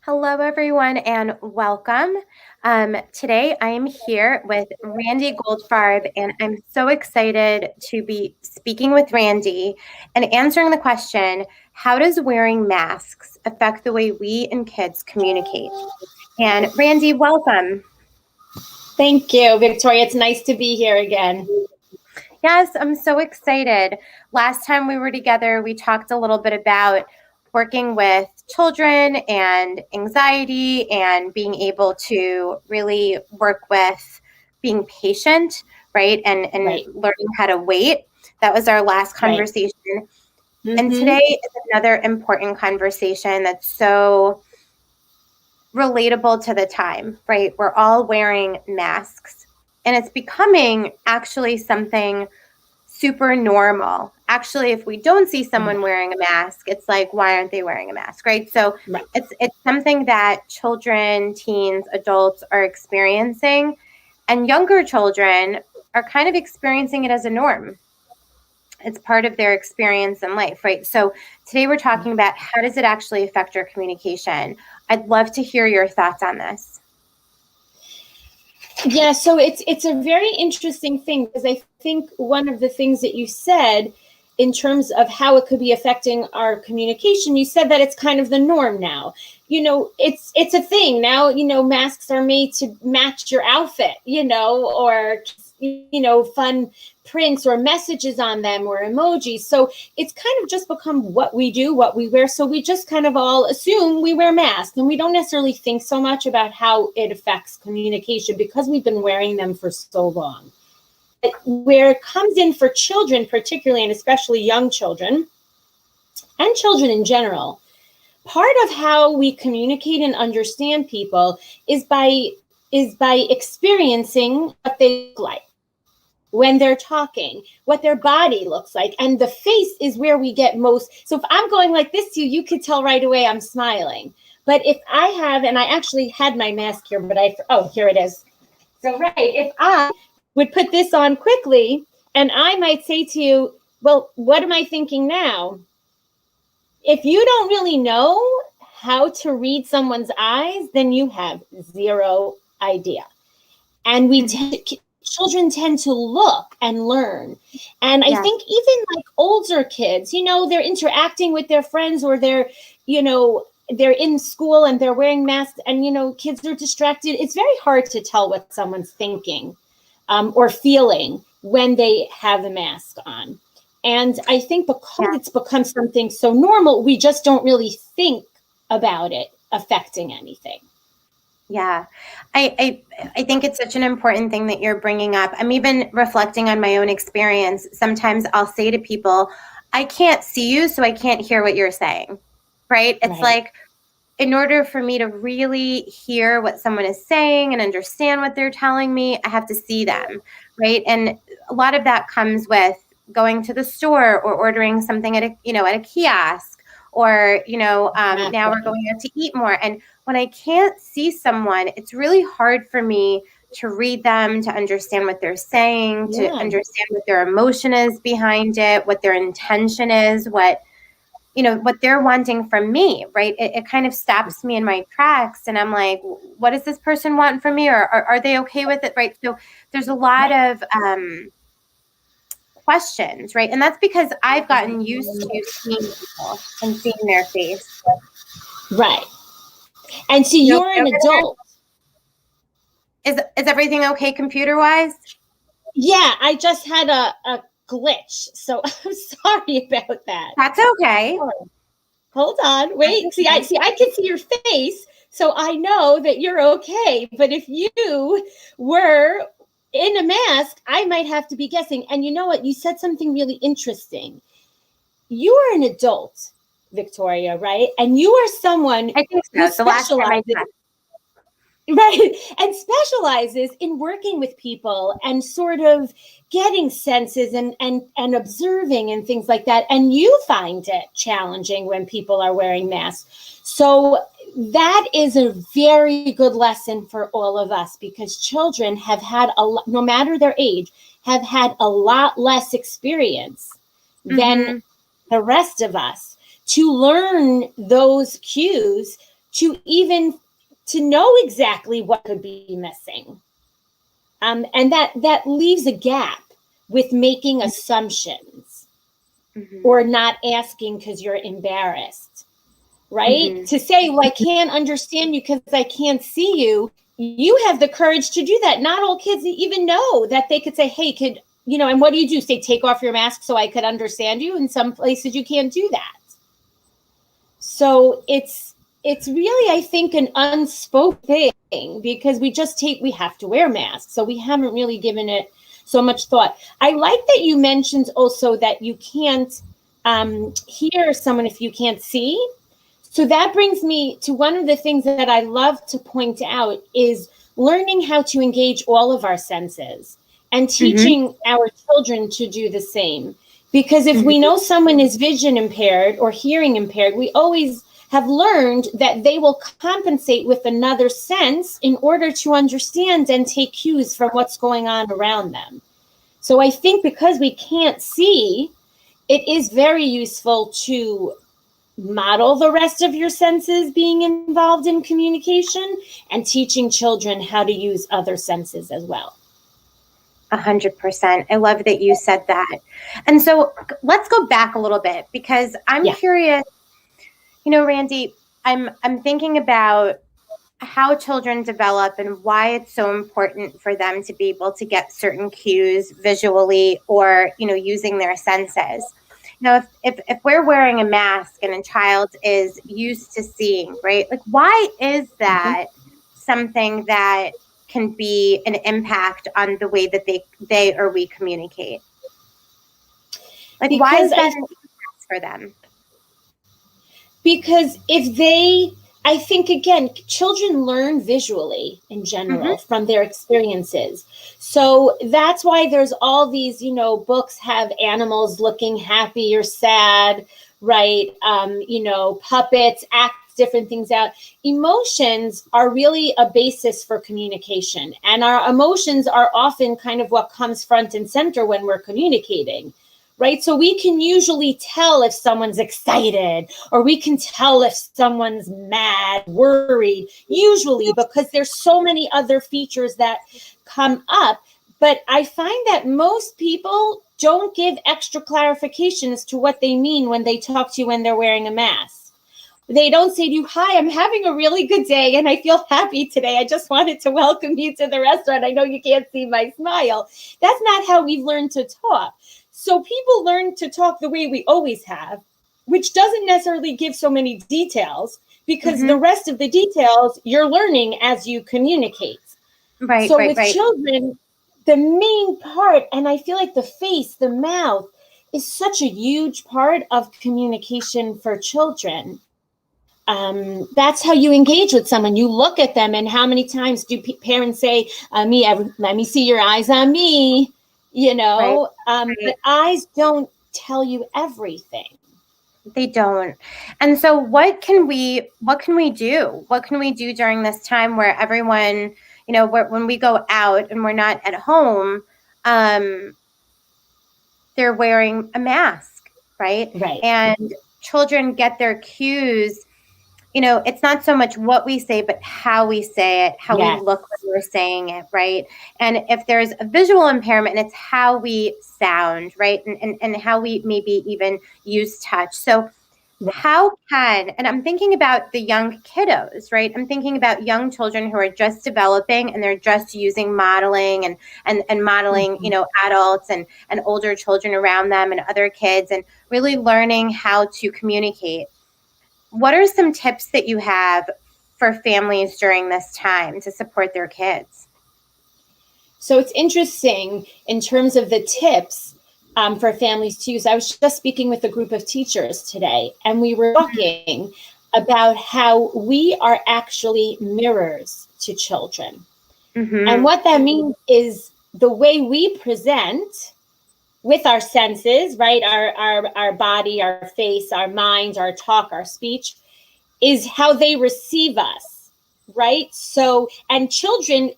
Hello, everyone, and welcome. Today, I am here with Randy Goldfarb, and I'm so excited to be speaking with Randy and answering the question, how does wearing masks affect the way we and kids communicate? And Randy, welcome. Thank you, Victoria. It's nice to be here again. Yes, I'm so excited. Last time we were together, we talked a little bit about working with children and anxiety and being able to really work with being patient, right? And Right. learning how to wait. That was our last conversation. Right. And today is another important conversation that's so relatable to the time, right? We're all wearing masks, and it's becoming actually something super normal. Actually, if we don't see someone wearing a mask, it's like, why aren't they wearing a mask, right? So Right. it's something that children, teens, adults are experiencing, and younger children are kind of experiencing it as a norm. It's part of their experience in life, right? So today we're talking about how does it actually affect your communication? I'd love to hear your thoughts on this. Yeah, so it's a very interesting thing because I think one of the things that you said in terms of how it could be affecting our communication, you said that it's kind of the norm now. It's a thing now. Masks are made to match your outfit, or fun prints or messages on them or emojis. So it's kind of just become what we do, what we wear. So we just kind of all assume we wear masks, and we don't necessarily think so much about how it affects communication because we've been wearing them for so long. Where it comes in for children, particularly, and especially young children and children in general, part of how we communicate and understand people is by experiencing what they look like when they're talking, what their body looks like. And the face is where we get most. So if I'm going like this to you, you could tell right away I'm smiling. But if I have, and I actually had my mask here, but here it is. So right, if I would put this on quickly, and I might say to you, well, what am I thinking now? If you don't really know how to read someone's eyes, then you have zero idea. And children tend to look and learn. And I think even like older kids, they're interacting with their friends, or they're in school and they're wearing masks, and, kids are distracted. It's very hard to tell what someone's thinking or feeling when they have a mask on. And I think because it's become something so normal, we just don't really think about it affecting anything. Yeah, I think it's such an important thing that you're bringing up. I'm even reflecting on my own experience. Sometimes I'll say to people, I can't see you, so I can't hear what you're saying, right? It's like, in order for me to really hear what someone is saying and understand what they're telling me, I have to see them, right? And a lot of that comes with going to the store or ordering something at a kiosk, or now we're going out to eat more. And when I can't see someone, it's really hard for me to read them, to understand what they're saying, to understand what their emotion is behind it, what their intention is, what they're wanting from me, right? It kind of stops me in my tracks, and I'm like, what does this person want from me? Or are they okay with it, right? So there's a lot of questions, right? And that's because I've gotten used to seeing people and seeing their face. Right. And so you're an adult. Is everything okay computer-wise? Yeah, I just had a glitch, so I'm sorry about that. That's okay. Hold on, wait. See, I can see your face, so I know that you're okay. But if you were in a mask, I might have to be guessing. And you know what? You said something really interesting. You are an adult, Victoria, right? And you are someone who specializes. Right. And specializes in working with people and sort of getting senses and observing and things like that. And you find it challenging when people are wearing masks. So that is a very good lesson for all of us, because children have had no matter their age, have had a lot less experience than the rest of us to learn those cues to know exactly what could be missing. And that leaves a gap with making assumptions or not asking because you're embarrassed, right? To say, well, I can't understand you because I can't see you. You have the courage to do that. Not all kids even know that they could say, hey, and what do? Say, take off your mask so I could understand you. In some places you can't do that. So it's really, I think, an unspoken thing because we have to wear masks. So we haven't really given it so much thought. I like that you mentioned also that you can't hear someone if you can't see. So that brings me to one of the things that I love to point out is learning how to engage all of our senses and teaching our children to do the same. Because if we know someone is vision impaired or hearing impaired, we always have learned that they will compensate with another sense in order to understand and take cues from what's going on around them. So I think because we can't see, it is very useful to model the rest of your senses being involved in communication and teaching children how to use other senses as well. 100%. I love that you said that. And so let's go back a little bit because I'm curious, Randy, I'm thinking about how children develop and why it's so important for them to be able to get certain cues visually or, using their senses. If we're wearing a mask and a child is used to seeing, right? Like, why is that something that can be an impact on the way that they or we communicate? Like, because why is that an impact for them? Because I think, again, children learn visually in general from their experiences. So that's why there's all these, books have animals looking happy or sad, right? Puppets act different things out. Emotions are really a basis for communication. And our emotions are often kind of what comes front and center when we're communicating. Right. So we can usually tell if someone's excited or we can tell if someone's mad, worried, usually because there's so many other features that come up. But I find that most people don't give extra clarification as to what they mean when they talk to you when they're wearing a mask. They don't say to you, hi, I'm having a really good day and I feel happy today. I just wanted to welcome you to the restaurant. I know you can't see my smile. That's not how we've learned to talk. So people learn to talk the way we always have, which doesn't necessarily give so many details because the rest of the details you're learning as you communicate. Right. So with children, the main part, and I feel like the face, the mouth is such a huge part of communication for children. That's how you engage with someone. You look at them, and how many times do parents say, let me see your eyes on me, but eyes don't tell you everything. They don't. And so what can we do? What can we do during this time where everyone, when we go out and we're not at home, they're wearing a mask, right? Right. And children get their cues. It's not so much what we say, but how we say it, how we look when we're saying it, right? And if there's a visual impairment, it's how we sound, right? And how we maybe even use touch. So and I'm thinking about the young kiddos, right? I'm thinking about young children who are just developing and they're just using modeling and modeling, adults and older children around them and other kids and really learning how to communicate. What are some tips that you have for families during this time to support their kids? So it's interesting in terms of the tips for families to use. I was just speaking with a group of teachers today, and we were talking about how we are actually mirrors to children. And what that means is the way we present with our senses, right? Our body, our face, our mind, our talk, our speech, is how they receive us, right? So, and children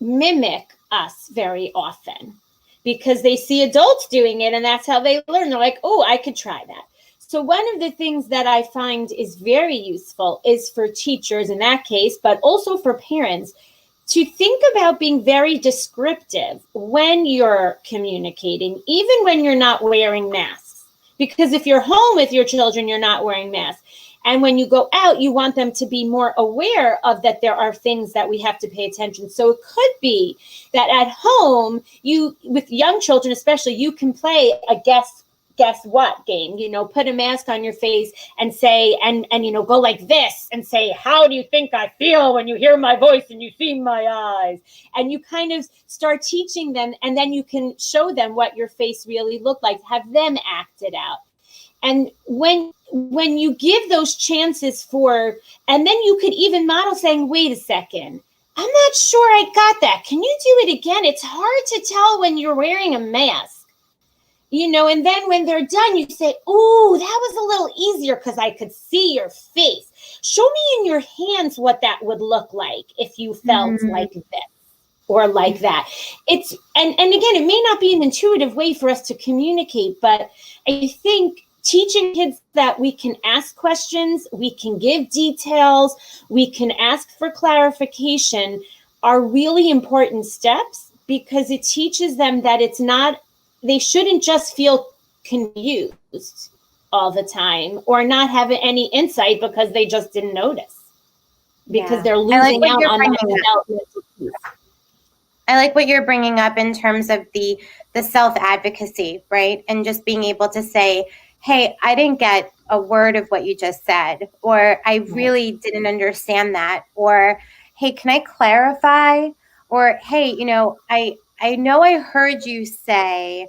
mimic us very often because they see adults doing it and that's how they learn. They're like, oh, I could try that. So one of the things that I find is very useful is for teachers in that case, but also for parents, to think about being very descriptive when you're communicating, even when you're not wearing masks. Because if you're home with your children, you're not wearing masks. And when you go out, you want them to be more aware of that there are things that we have to pay attention. So it could be that at home, you, with young children especially, you can play a guess what game, put a mask on your face and say, and go like this and say, how do you think I feel when you hear my voice and you see my eyes? And you kind of start teaching them, and then you can show them what your face really looked like, have them act it out. And when you give those chances for, and then you could even model saying, wait a second, I'm not sure I got that. Can you do it again? It's hard to tell when you're wearing a mask. And then when they're done, you say, "Ooh, that was a little easier because I could see your face. Show me in your hands what that would look like if you felt like this or like that." It's and again, it may not be an intuitive way for us to communicate, but I think teaching kids that we can ask questions, we can give details, we can ask for clarification are really important steps, because it teaches them that they shouldn't just feel confused all the time or not have any insight because they just didn't notice, because they're losing out on that developmental piece. I like what you're bringing up in terms of the self-advocacy, right? And just being able to say, hey, I didn't get a word of what you just said, or I really didn't understand that, or hey, can I clarify? Or hey, I know I heard you say,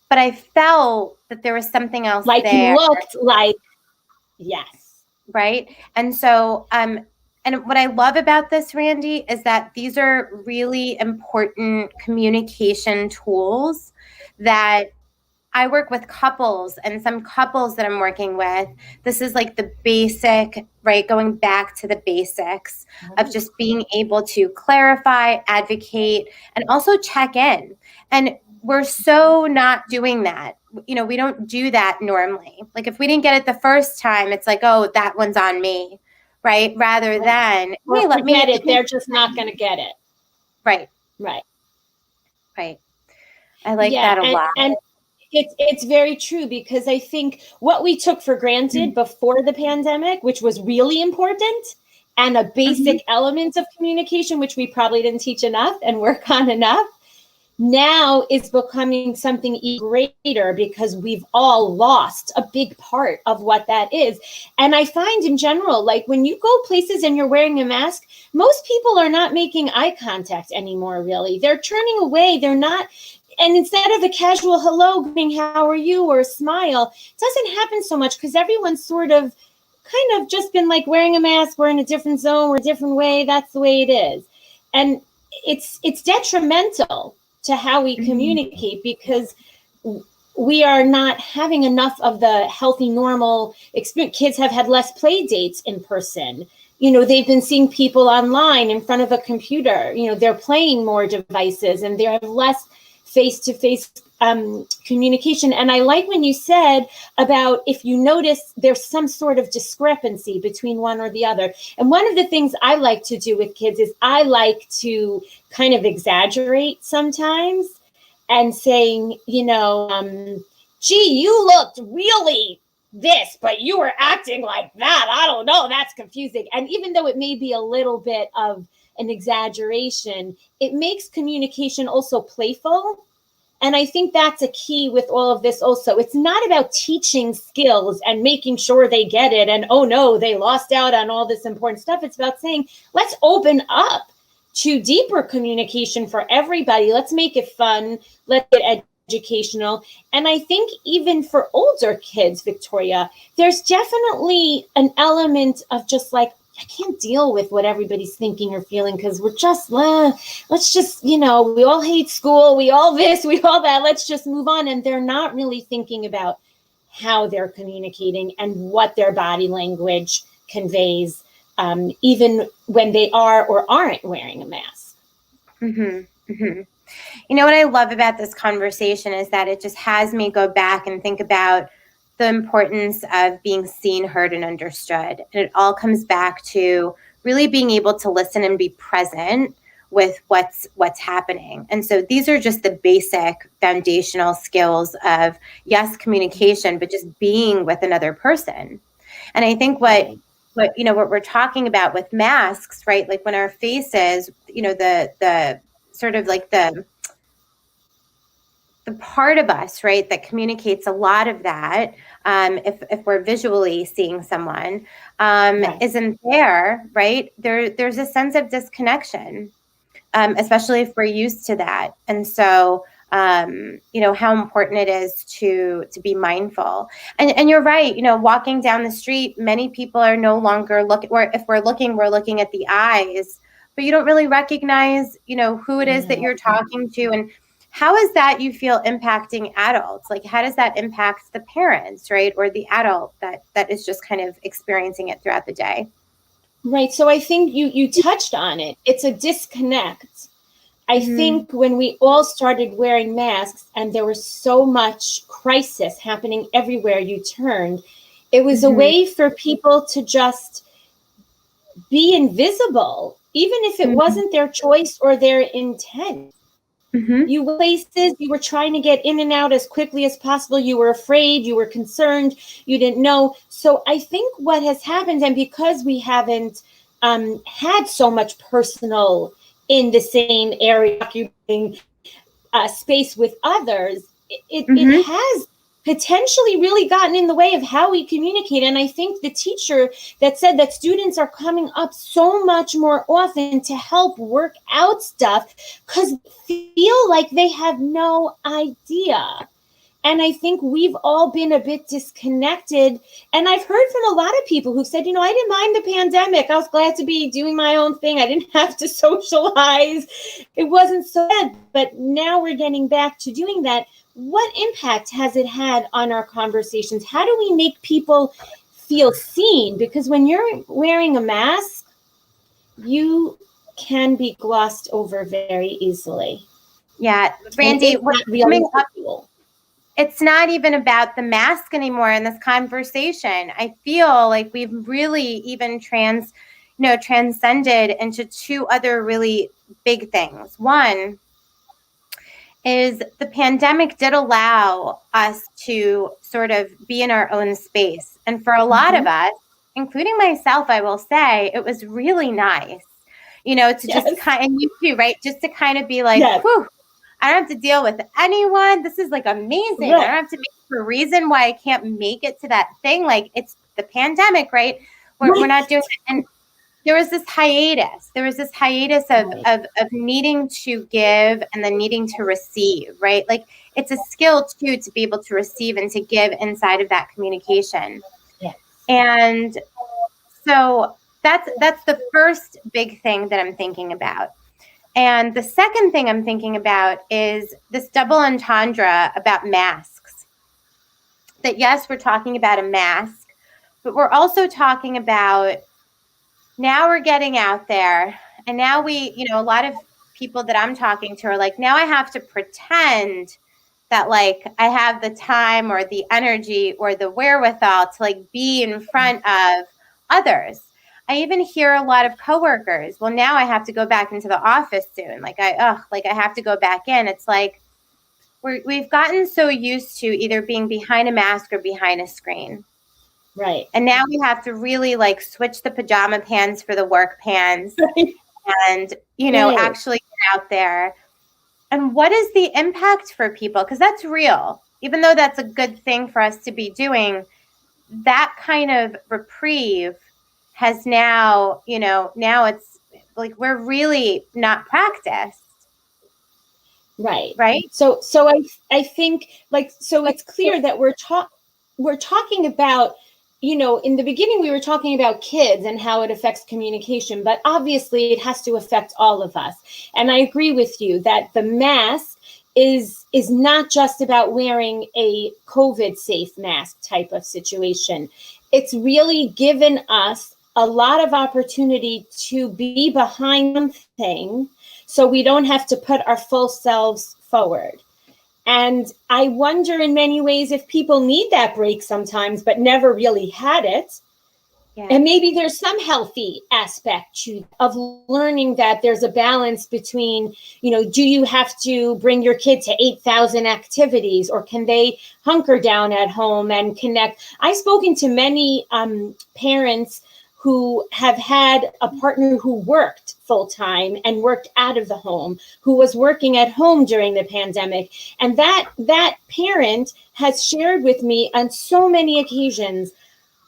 but I felt that there was something else like there. You looked like, yes. Right? And so, and what I love about this, Randy, is that these are really important communication tools that I work with couples, and some couples that I'm working with, this is like the basic, right? Going back to the basics of just being able to clarify, advocate, and also check in. And we're so not doing that. We don't do that normally. Like if we didn't get it the first time, it's like, oh, that one's on me, right? Rather than, hey, let me get it. They're just not going to get it. Right. Right. I like that a lot. And it's very true, because I think what we took for granted before the pandemic, which was really important and a basic element of communication, which we probably didn't teach enough and work on enough, now is becoming something even greater, because we've all lost a big part of what that is. And I find in general, like when you go places and you're wearing a mask, most people are not making eye contact anymore, really. They're turning away. They're not. And instead of a casual hello, how are you, or a smile, it doesn't happen so much, because everyone's sort of kind of just been like wearing a mask. We're in a different zone. We're a different way. That's the way it is. And it's detrimental to how we communicate, because we are not having enough of the healthy, normal experience. Kids have had less play dates in person. They've been seeing people online in front of a computer. They're playing more devices, and they have less face-to-face communication. And I like when you said about, if you notice there's some sort of discrepancy between one or the other. And one of the things I like to do with kids is I like to kind of exaggerate sometimes and saying, gee, you looked really this, but you were acting like that. I don't know. That's confusing. And even though it may be a little bit of an exaggeration, it makes communication also playful. And I think that's a key with all of this also. It's not about teaching skills and making sure they get it and, oh no, they lost out on all this important stuff. It's about saying, let's open up to deeper communication for everybody. Let's make it fun. Let's get educational. And I think even for older kids, Victoria, there's definitely an element of just like, I can't deal with what everybody's thinking or feeling, because we're just, let's just, we all hate school, we all this, we all that, let's just move on. And they're not really thinking about how they're communicating and what their body language conveys, even when they are or aren't wearing a mask. What I love about this conversation is that it just has me go back and think about the importance of being seen, heard, and understood. And it all comes back to really being able to listen and be present with what's happening. And so these are just the basic foundational skills of, yes, communication, but just being with another person. And I think what we're talking about with masks, right? Like when our faces, the sort of like the part of us, right, that communicates a lot of that, if we're visually seeing someone, isn't there, right? There's a sense of disconnection, especially if we're used to that. And so, how important it is to be mindful. And you're right, walking down the street, many people are no longer looking, or if we're looking at the eyes, but you don't really recognize, who it is that you're talking to. And how is that, you feel, impacting adults? Like, how does that impact the parents, right? Or the adult that is just kind of experiencing it throughout the day? Right. So I think you touched on it. It's a disconnect. I think when we all started wearing masks and there was so much crisis happening everywhere you turned, it was a way for people to just be invisible, even if it wasn't their choice or their intent. You were places, you were trying to get in and out as quickly as possible. You were afraid, you were concerned, you didn't know. So I think what has happened, and because we haven't had so much personal in the same area, occupying space with others, it has potentially really gotten in the way of how we communicate. And I think the teacher that said that students are coming up so much more often to help work out stuff because they feel like they have no idea. And I think we've all been a bit disconnected. And I've heard from a lot of people who said, I didn't mind the pandemic. I was glad to be doing my own thing. I didn't have to socialize. It wasn't so bad. But now we're getting back to doing that. What impact has it had on our conversations? How do we make people feel seen? Because when you're wearing a mask, you can be glossed over very easily. Yeah, Randy, it's not even about the mask anymore in this conversation. I feel like we've really even transcended into two other really big things. One is the pandemic did allow us to sort of be in our own space. And for a lot of us, including myself, I will say, it was really nice, to just kind of, and you too, right? Just to kind of be like, whew, I don't have to deal with anyone. This is like amazing. I don't have to make a reason why I can't make it to that thing. Like, it's the pandemic, right? We're not doing it. And there was this hiatus. Of needing to give and then needing to receive, right? Like, it's a skill too to be able to receive and to give inside of that communication. Yes. And so that's the first big thing that I'm thinking about. And the second thing I'm thinking about is this double entendre about masks. That yes, we're talking about a mask, but we're also talking about, now we're getting out there, and now a lot of people that I'm talking to are like, now I have to pretend that like I have the time or the energy or the wherewithal to like be in front of others. I even hear a lot of coworkers, well, now I have to go back into the office soon. Like I have to go back in. It's like we've gotten so used to either being behind a mask or behind a screen. Right. And now we have to really like switch the pajama pants for the work pants and, actually get out there. And what is the impact for people? Because that's real. Even though that's a good thing for us to be doing, that kind of reprieve has now, now it's like we're really not practiced. Right. Right. So I think it's clear that we're talking about, in the beginning we were talking about kids and how it affects communication, but obviously it has to affect all of us. And I agree with you that the mask is not just about wearing a COVID safe mask type of situation. It's really given us a lot of opportunity to be behind something so we don't have to put our full selves forward. And I wonder in many ways if people need that break sometimes, but never really had it. Yeah. And maybe there's some healthy aspect of learning that there's a balance between, do you have to bring your kid to 8,000 activities, or can they hunker down at home and connect? I've spoken to many parents who have had a partner who worked full time and worked out of the home, who was working at home during the pandemic. And that parent has shared with me on so many occasions,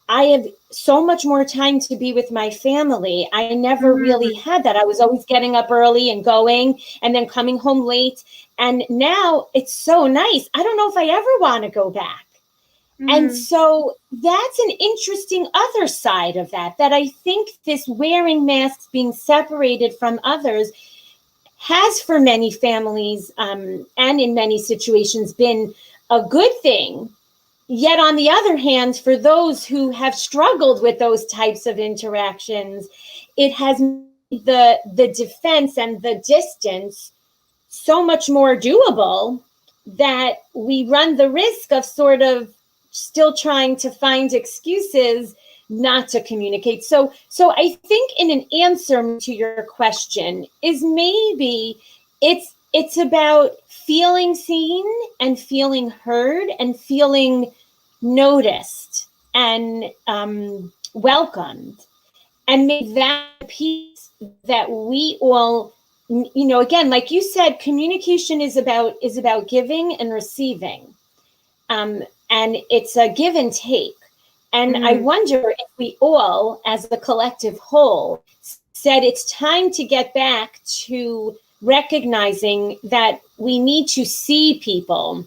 I have so much more time to be with my family. I never really had that. I was always getting up early and going and then coming home late. And now it's so nice. I don't know if I ever want to go back. And so that's an interesting other side of that I think this wearing masks, being separated from others, has for many families and in many situations been a good thing. Yet on the other hand, for those who have struggled with those types of interactions, it has made the defense and the distance so much more doable that we run the risk of sort of still trying to find excuses not to communicate. So I think in an answer to your question is maybe it's about feeling seen and feeling heard and feeling noticed and welcomed. And maybe that piece that we all, again, like you said, communication is about giving and receiving. And it's a give and take. And I wonder if we all, as a collective whole, said it's time to get back to recognizing that we need to see people.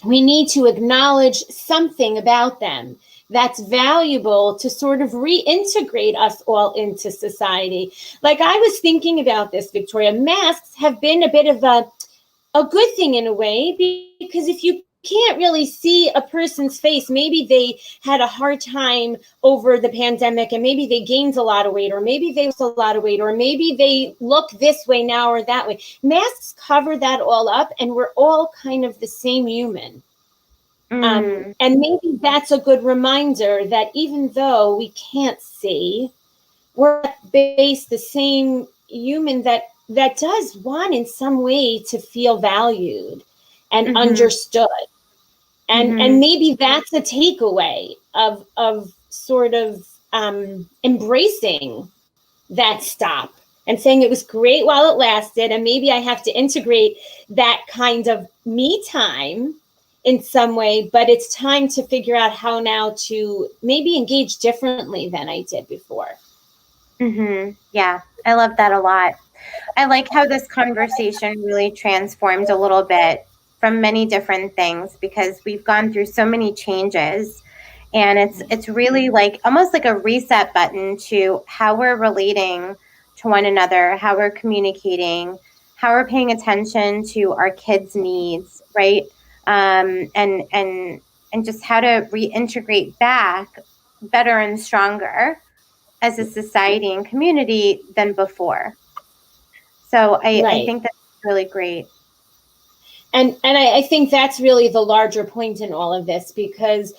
We need to acknowledge something about them that's valuable to sort of reintegrate us all into society. Like I was thinking about this, Victoria, masks have been a bit of a good thing in a way, because if you can't really see a person's face, maybe they had a hard time over the pandemic and maybe they gained a lot of weight, or maybe they lost a lot of weight, or maybe they look this way now or that way. Masks cover that all up and we're all kind of the same human. And maybe that's a good reminder that even though we can't see, we're at base the same human that does want in some way to feel valued and understood. And maybe that's a takeaway of sort of embracing that stop and saying it was great while it lasted, and maybe I have to integrate that kind of me time in some way, but it's time to figure out how now to maybe engage differently than I did before. Yeah, I love that a lot. I like how this conversation really transformed a little bit from many different things, because we've gone through so many changes, and it's really like almost like a reset button to how we're relating to one another, how we're communicating, how we're paying attention to our kids' needs, right? And just how to reintegrate back better and stronger as a society and community than before. So I think that's really great. And I think that's really the larger point in all of this, because,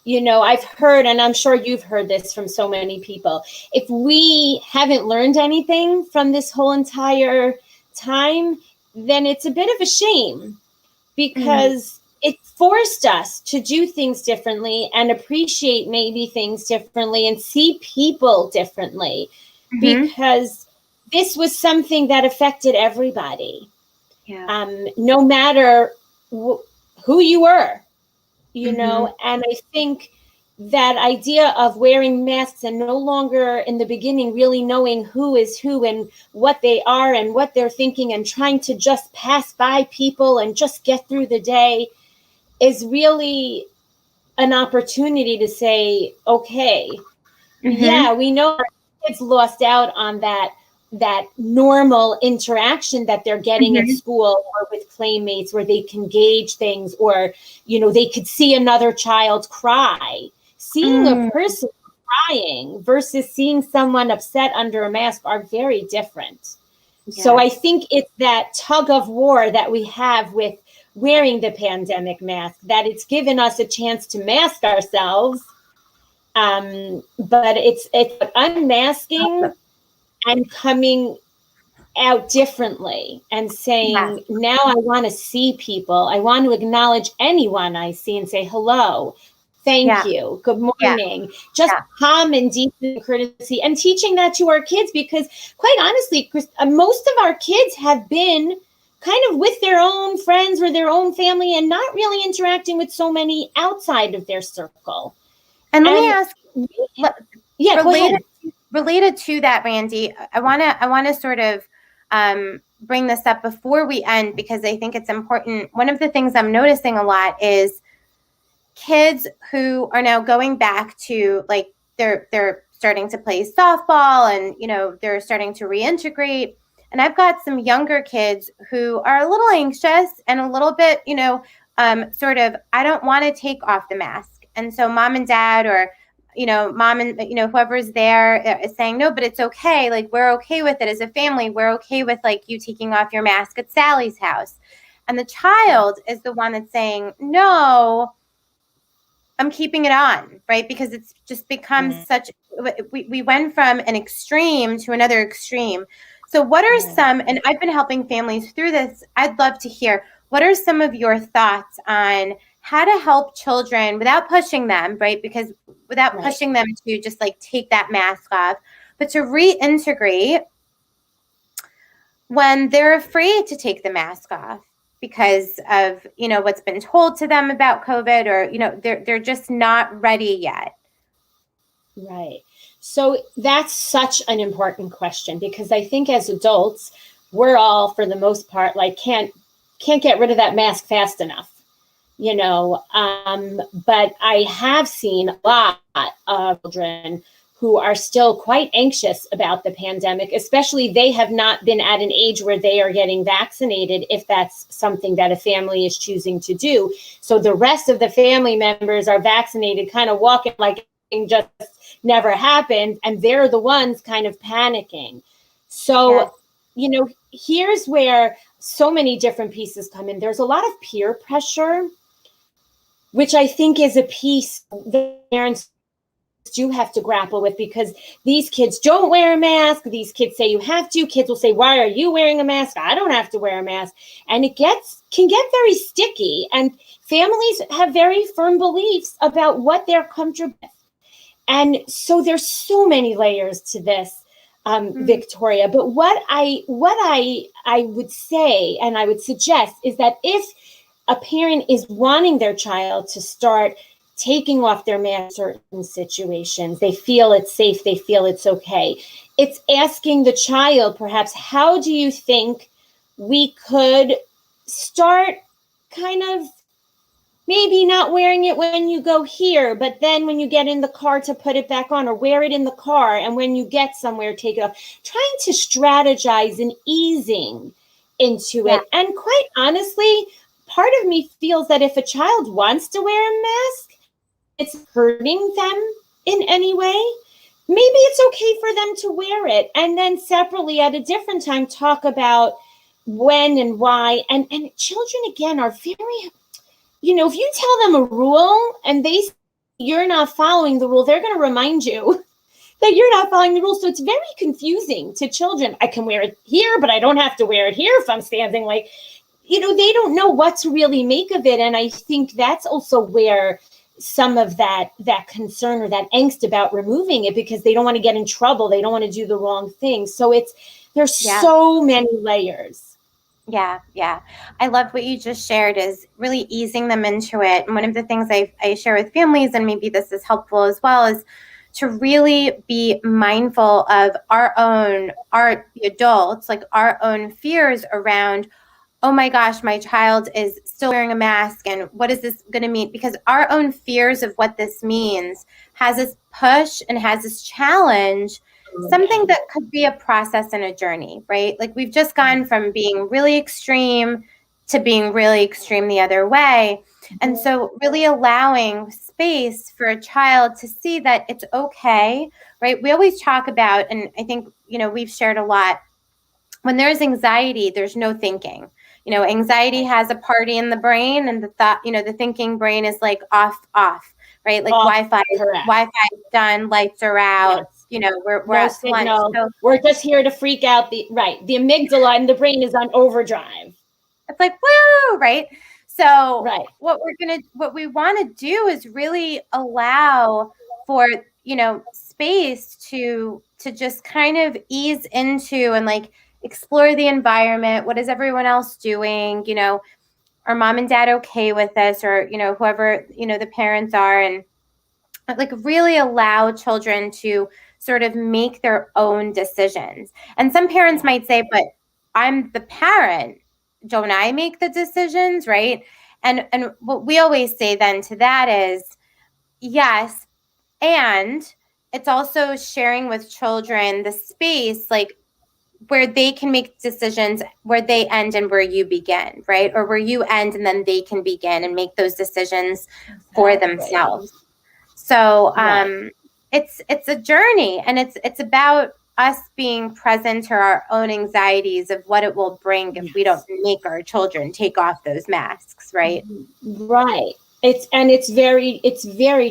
I've heard, and I'm sure you've heard this from so many people, if we haven't learned anything from this whole entire time, then it's a bit of a shame, because it forced us to do things differently and appreciate maybe things differently and see people differently, because this was something that affected everybody. Yeah. No matter who you were, and I think that idea of wearing masks and no longer in the beginning really knowing who is who and what they are and what they're thinking and trying to just pass by people and just get through the day is really an opportunity to say, okay, yeah, we know our kids lost out on that normal interaction that they're getting at school or with playmates, where they can gauge things, or they could see another child cry. Seeing a person crying versus seeing someone upset under a mask are very different. So I think it's that tug of war that we have with wearing the pandemic mask, that it's given us a chance to mask ourselves. But it's unmasking and coming out differently and saying, now I want to see people. I want to acknowledge anyone I see and say, hello, thank you, good morning, just common decent courtesy, and teaching that to our kids, because quite honestly, most of our kids have been kind of with their own friends or their own family and not really interacting with so many outside of their circle. And let me ask, go related to that, Randy, I want to sort of bring this up before we end, because I think it's important. One of the things I'm noticing a lot is kids who are now going back to, like, they're starting to play softball, and, you know, they're starting to reintegrate. And I've got some younger kids who are a little anxious and a little bit, you know, sort of, I don't want to take off the mask. And so mom and dad, or, you know, mom and, you know, whoever's there is saying, no, but it's okay. Like, we're okay with it as a family. We're okay with, like, you taking off your mask at Sally's house. And the child is the one that's saying, no, I'm keeping it on, right? Because it's just become such, we went from an extreme to another extreme. So what are some, and I've been helping families through this, I'd love to hear, what are some of your thoughts on how to help children without pushing them, right? Because without pushing them to just, like, take that mask off, but to reintegrate when they're afraid to take the mask off because of, you know, what's been told to them about COVID, or, you know, they're just not ready yet. Right. So that's such an important question, because I think as adults, we're all, for the most part, like, can't get rid of that mask fast enough, you know. But I have seen a lot of children who are still quite anxious about the pandemic, especially they have not been at an age where they are getting vaccinated, if that's something that a family is choosing to do. So the rest of the family members are vaccinated, kind of walking like it just never happened, and they're the ones kind of panicking. So, you know, here's where so many different pieces come in. There's a lot of peer pressure, which I think is a piece that parents do have to grapple with, because these kids don't wear a mask. These kids say you have to. Kids will say, why are you wearing a mask? I don't have to wear a mask. And it can get very sticky, and families have very firm beliefs about what they're comfortable with. And so there's so many layers to this, Victoria. But what I would say, and I would suggest, is that if a parent is wanting their child to start taking off their mask in certain situations, they feel it's safe, they feel it's okay, it's asking the child, perhaps, how do you think we could start kind of maybe not wearing it when you go here, but then when you get in the car to put it back on, or wear it in the car, and when you get somewhere, take it off. Trying to strategize and easing into it. And quite honestly, part of me feels that if a child wants to wear a mask, it's hurting them in any way, maybe it's okay for them to wear it. And then separately at a different time, talk about when and why. And children, again, are very, you know, if you tell them a rule and you're not following the rule, they're going to remind you that you're not following the rules. So it's very confusing to children. I can wear it here, but I don't have to wear it here if I'm standing, like, you know, they don't know what to really make of it. And I think that's also where some of that concern or that angst about removing it, because they don't want to get in trouble. They don't want to do the wrong thing. So there's so many layers. Yeah. I love what you just shared, is really easing them into it. And one of the things I share with families, and maybe this is helpful as well, is to really be mindful of the adults, like our own fears around, oh my gosh, my child is still wearing a mask, and what is this going to mean? Because our own fears of what this means has us push and has us challenge something that could be a process and a journey, right? Like, we've just gone from being really extreme to being really extreme the other way. And so really allowing space for a child to see that it's okay, right? We always talk about, and I think, you know, we've shared a lot, when there's anxiety, there's no thinking. Anxiety has a party in the brain, and the thought, the thinking brain is like off, right? Like Off, Wi-Fi, correct. Wi-Fi is done, lights are out, Yes. we're No at lunch. signal. So We're just here to freak out the amygdala and the brain is on overdrive. it's like, woo, right? So Right. what we want to do is really allow for, space to just kind of ease into and like explore the environment. What is everyone else doing? Are mom and dad okay with this? Or, whoever, the parents are, and like really allow children to sort of make their own decisions. And some parents might say, but I'm the parent. Don't I make the decisions? Right. And what we always say then to that is, yes. And it's also sharing with children the space, like where they can make decisions, where they end and where you begin, right? Or where you end and then they can begin and make those decisions for themselves. So it's a journey, and it's about us being present to our own anxieties of what it will bring if we don't make our children take off those masks, right? Right. It's very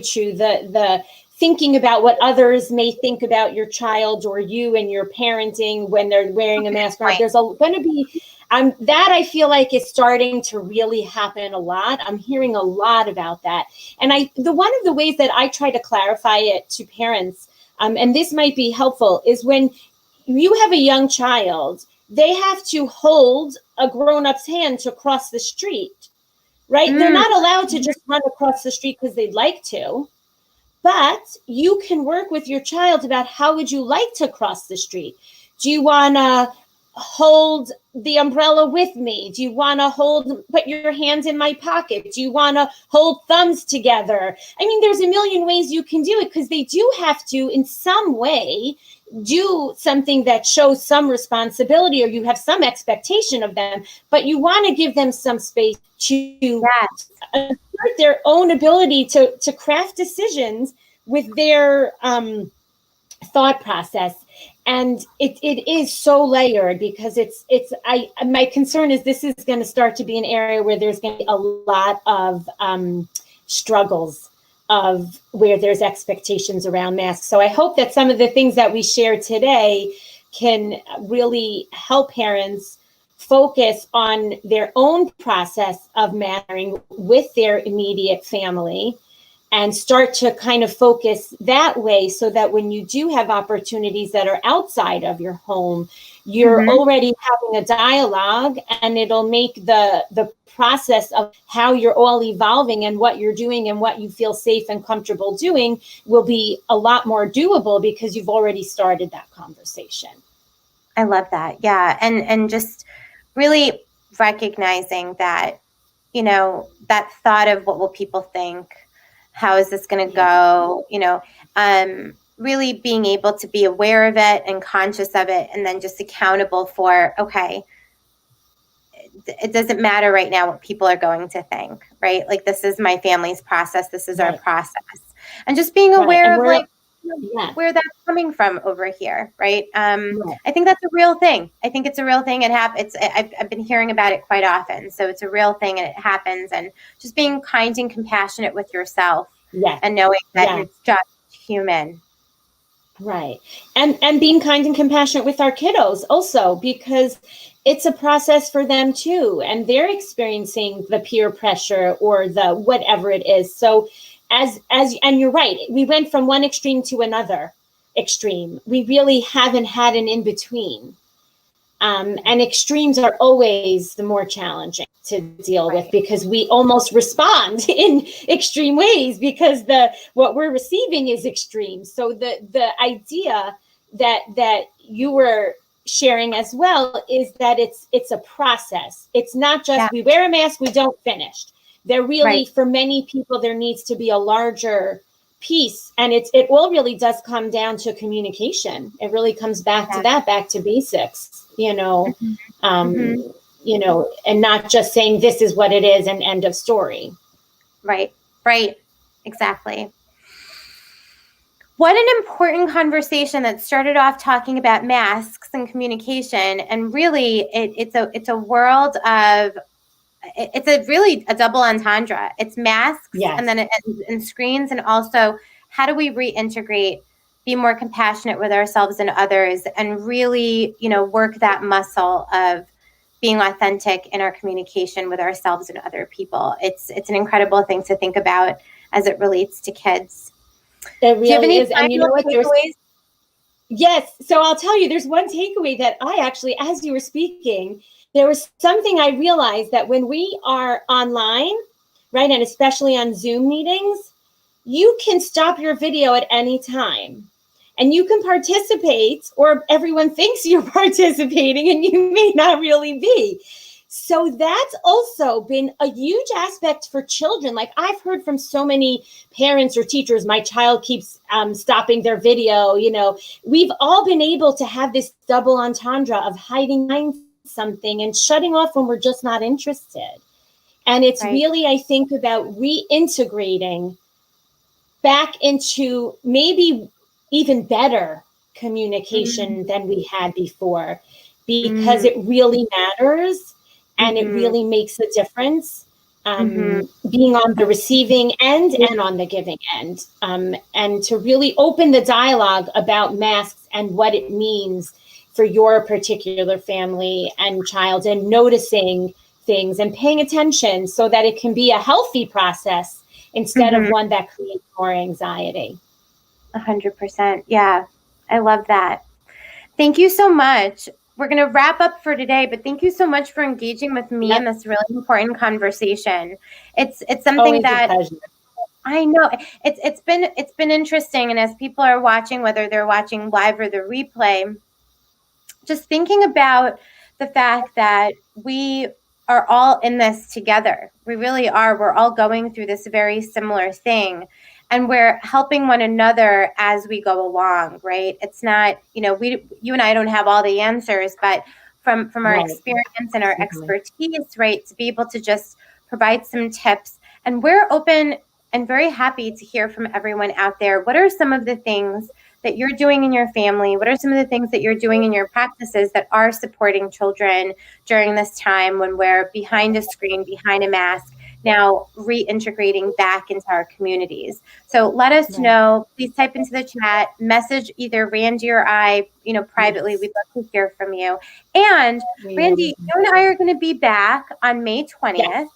true. The thinking about what others may think about your child or you and your parenting when they're wearing a mask. Right. There's going to be that I feel like is starting to really happen a lot. I'm hearing a lot about that. And one of the ways that I try to clarify it to parents, and this might be helpful, is when you have a young child, they have to hold a grown-up's hand to cross the street, right? They're not allowed to just run across the street because they'd like to. But you can work with your child about how would you like to cross the street? Do you want to hold the umbrella with me? Do you want to put your hands in my pocket? Do you want to hold thumbs together? I mean, there's a million ways you can do it, because they do have to, in some way, do something that shows some responsibility, or you have some expectation of them, but you want to give them some space to assert their own ability to craft decisions with their thought process. And it is so layered, because my concern is this is going to start to be an area where there's going to be a lot of struggles of where there's expectations around masks. So I hope that some of the things that we share today can really help parents focus on their own process of mentoring with their immediate family, and start to kind of focus that way, so that when you do have opportunities that are outside of your home, you're already having a dialogue, and it'll make the process of how you're all evolving and what you're doing and what you feel safe and comfortable doing will be a lot more doable, because you've already started that conversation. I love that. Yeah. And just really recognizing that, that thought of what will people think? How is this going to go? Really being able to be aware of it and conscious of it, and then just accountable for, okay, it doesn't matter right now what people are going to think, right? Like, this is my family's process. This is our process. And just being aware of like where that's coming from over here, right? I think that's a real thing. I think it's a real thing. I've been hearing about it quite often. So it's a real thing, and it happens. And just being kind and compassionate with yourself, and knowing that you're just human. Right. And being kind and compassionate with our kiddos also, because it's a process for them too. And they're experiencing the peer pressure or the whatever it is. So and you're right, we went from one extreme to another extreme. We really haven't had an in-between. And extremes are always the more challenging to deal with, because we almost respond in extreme ways, because what we're receiving is extreme. So the idea that you were sharing as well is that it's a process. It's not just we wear a mask, we don't finish. There really, for many people, there needs to be a larger piece, and it all really does come down to communication. It really comes back to that, back to basics, and not just saying this is what it is and end of story. Right. Exactly. What an important conversation that started off talking about masks and communication, and really it's a world of, it's a really a double entendre. It's masks, Yes. and then and screens, and also how do we reintegrate, be more compassionate with ourselves and others, and really, work that muscle of being authentic in our communication with ourselves and other people. It's an incredible thing to think about as it relates to kids. It Do you have really any is. And you know final what? takeaways? Yes. So I'll tell you, there's one takeaway that I actually, as you were speaking, there was something I realized that when we are online, right, and especially on Zoom meetings, you can stop your video at any time and you can participate, or everyone thinks you're participating and you may not really be. So that's also been a huge aspect for children. Like I've heard from so many parents or teachers, my child keeps stopping their video. We've all been able to have this double entendre of hiding behind something and shutting off when we're just not interested. And it's really, I think, about reintegrating back into maybe even better communication than we had before, because it really matters. And it really makes a difference, being on the receiving end and on the giving end, and to really open the dialogue about masks and what it means for your particular family and child, and noticing things and paying attention so that it can be a healthy process instead of one that creates more anxiety. 100%. Yeah, I love that. Thank you so much. We're going to wrap up for today, but thank you so much for engaging with me in this really important conversation. It's something Always that a pleasure. I know it's been interesting. And as people are watching, whether they're watching live or the replay, just thinking about the fact that we are all in this together. We really are. We're all going through this very similar thing. And we're helping one another as we go along, right? It's not, you and I don't have all the answers, but from our experience and our expertise, right, to be able to just provide some tips. And we're open and very happy to hear from everyone out there. What are some of the things that you're doing in your family? What are some of the things that you're doing in your practices that are supporting children during this time when we're behind a screen, behind a mask, now reintegrating back into our communities? So let us know. Please type into the chat, message either Randy or I, privately. We'd love to hear from you. And Randy, you and I are going to be back on May 20th.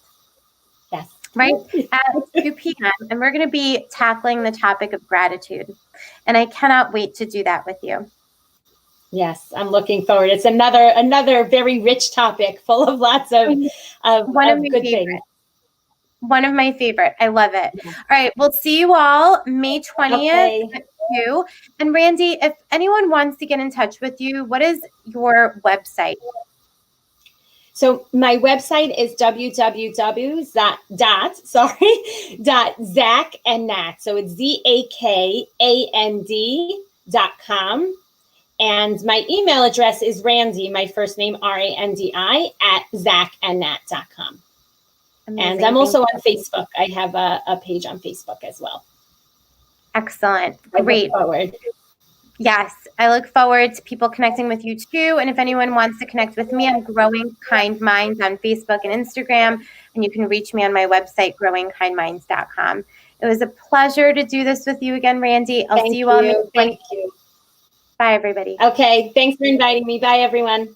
Yes. Right at 2 p.m. And we're going to be tackling the topic of gratitude. And I cannot wait to do that with you. Yes, I'm looking forward. It's another very rich topic, full of lots of good things. One of my favorite. I love it. All right. We'll see you all May 20th at 2. And Randy, if anyone wants to get in touch with you, what is your website? So my website is www.zakandnat. So it's ZAKAND.com. And my email address is Randy, my first name, RANDI, @zakandnat.com. And I'm also on Facebook. I have a page on Facebook as well. Excellent. Great. Yes, I look forward to people connecting with you too. And if anyone wants to connect with me, I'm Growing Kind Minds on Facebook and Instagram. And you can reach me on my website, growingkindminds.com. It was a pleasure to do this with you again, Randy. I'll see you all. Thank you. Bye, everybody. Okay, thanks for inviting me. Bye, everyone.